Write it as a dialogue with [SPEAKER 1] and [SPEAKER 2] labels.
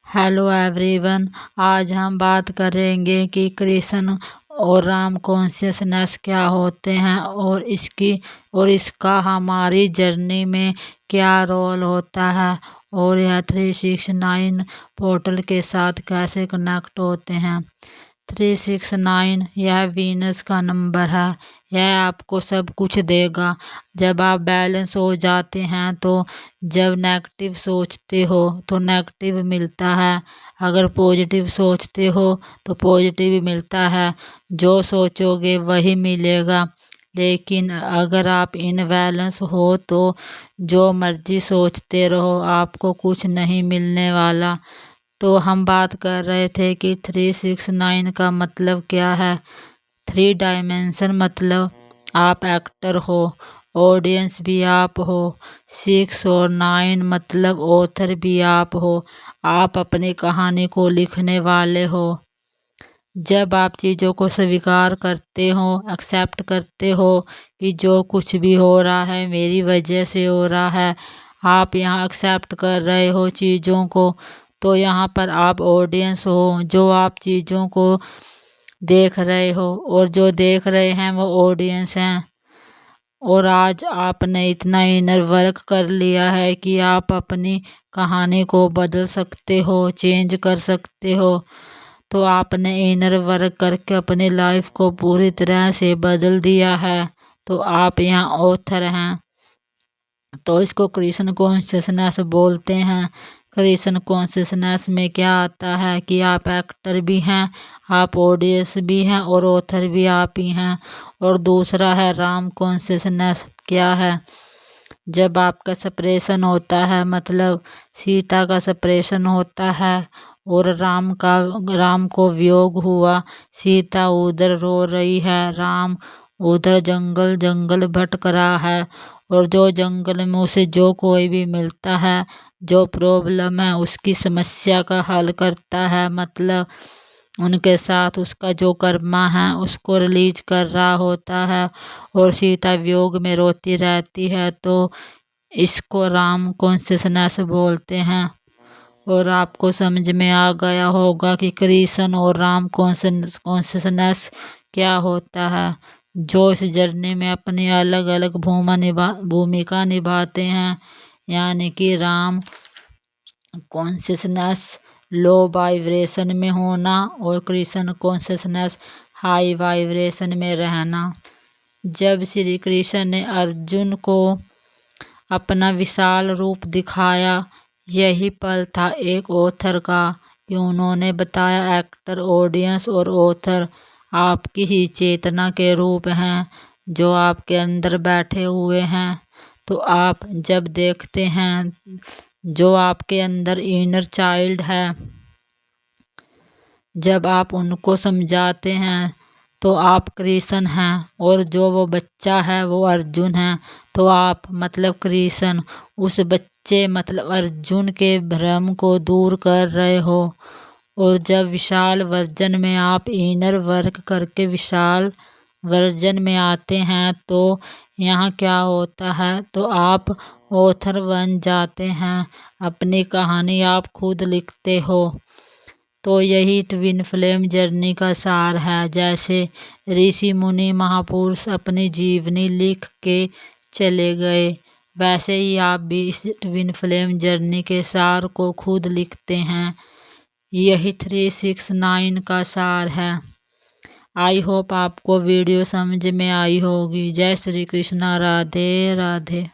[SPEAKER 1] Hello everyone. आज हम बात करेंगे कि कृष्ण और राम कॉन्शियसनेस क्या होते हैं और इसका हमारी जर्नी में क्या रोल होता है और यह 369 पोर्टल के साथ कैसे कनेक्ट होते हैं। 369 यह वीनस का नंबर है। यह आपको सब कुछ देगा। जब आप बैलेंस हो जाते हैं तो जब नेगेटिव सोचते हो तो नेगेटिव मिलता है, अगर पॉजिटिव सोचते हो तो पॉजिटिव मिलता है। जो सोचोगे वही मिलेगा। लेकिन अगर आप इनबैलेंस हो तो जो मर्जी सोचते रहो, आपको कुछ नहीं मिलने वाला। तो हम बात कर रहे थे कि 369 का मतलब क्या है। 3 डायमेंशन मतलब आप एक्टर हो, ऑडियंस भी आप हो। 6 और 9 मतलब ऑथर भी आप हो, आप अपनी कहानी को लिखने वाले हो। जब आप चीज़ों को स्वीकार करते हो, एक्सेप्ट करते हो कि जो कुछ भी हो रहा है मेरी वजह से हो रहा है, आप यहाँ एक्सेप्ट कर रहे हो चीज़ों को, तो यहाँ पर आप ऑडियंस हो जो आप चीज़ों को देख रहे हो और जो देख रहे हैं वो ऑडियंस हैं। और आज आपने इतना इनर वर्क कर लिया है कि आप अपनी कहानी को बदल सकते हो, चेंज कर सकते हो। तो आपने इनर वर्क करके अपनी लाइफ को पूरी तरह से बदल दिया है, तो आप यहाँ ऑथर हैं। तो इसको कृष्ण कॉन्शियसनेस बोलते हैं। कृष्ण कॉन्शियसनेस में क्या आता है कि आप एक्टर भी हैं, आप ऑडियंस भी हैं और ऑथर भी आप ही हैं। और दूसरा है राम कॉन्शियसनेस। क्या है? जब आपका सेपरेशन होता है, मतलब सीता का सेपरेशन होता है और राम को वियोग हुआ, सीता उधर रो रही है, राम उधर जंगल जंगल भटक रहा है। और जो जंगल में उसे जो कोई भी मिलता है, जो प्रॉब्लम है उसकी समस्या का हल करता है, मतलब उनके साथ उसका जो कर्मा है उसको रिलीज कर रहा होता है। और सीता वियोग में रोती रहती है, तो इसको राम कॉन्शियसनेस बोलते हैं। और आपको समझ में आ गया होगा कि कृष्ण और राम कॉन्शियसनेस क्या होता है। जो इस जर्नी में अपनी अलग अलग भूमिका निभाते हैं, यानी कि राम कॉन्शियसनेस लो वाइब्रेशन में होना और कृष्ण कॉन्शियसनेस हाई वाइब्रेशन में रहना। जब श्री कृष्ण ने अर्जुन को अपना विशाल रूप दिखाया, यही पल था एक ऑथर का कि उन्होंने बताया एक्टर, ऑडियंस और ऑथर आपकी ही चेतना के रूप हैं जो आपके अंदर बैठे हुए हैं। तो आप जब देखते हैं जो आपके अंदर इनर चाइल्ड है, जब आप उनको समझाते हैं तो आप कृष्ण हैं और जो वो बच्चा है वो अर्जुन है। तो आप मतलब कृष्ण उस बच्चे मतलब अर्जुन के भ्रम को दूर कर रहे हो। और जब विशाल वर्जन में आप इनर वर्क करके विशाल वर्जन में आते हैं, तो यहाँ क्या होता है, तो आप ऑथर बन जाते हैं, अपनी कहानी आप खुद लिखते हो। तो यही ट्विन फ्लेम जर्नी का सार है। जैसे ऋषि मुनि महापुरुष अपनी जीवनी लिख के चले गए, वैसे ही आप भी इस ट्विन फ्लेम जर्नी के सार को खुद लिखते हैं। यही 369 का सार है। आई होप आपको वीडियो समझ में आई होगी। जय श्री कृष्णा। राधे राधे।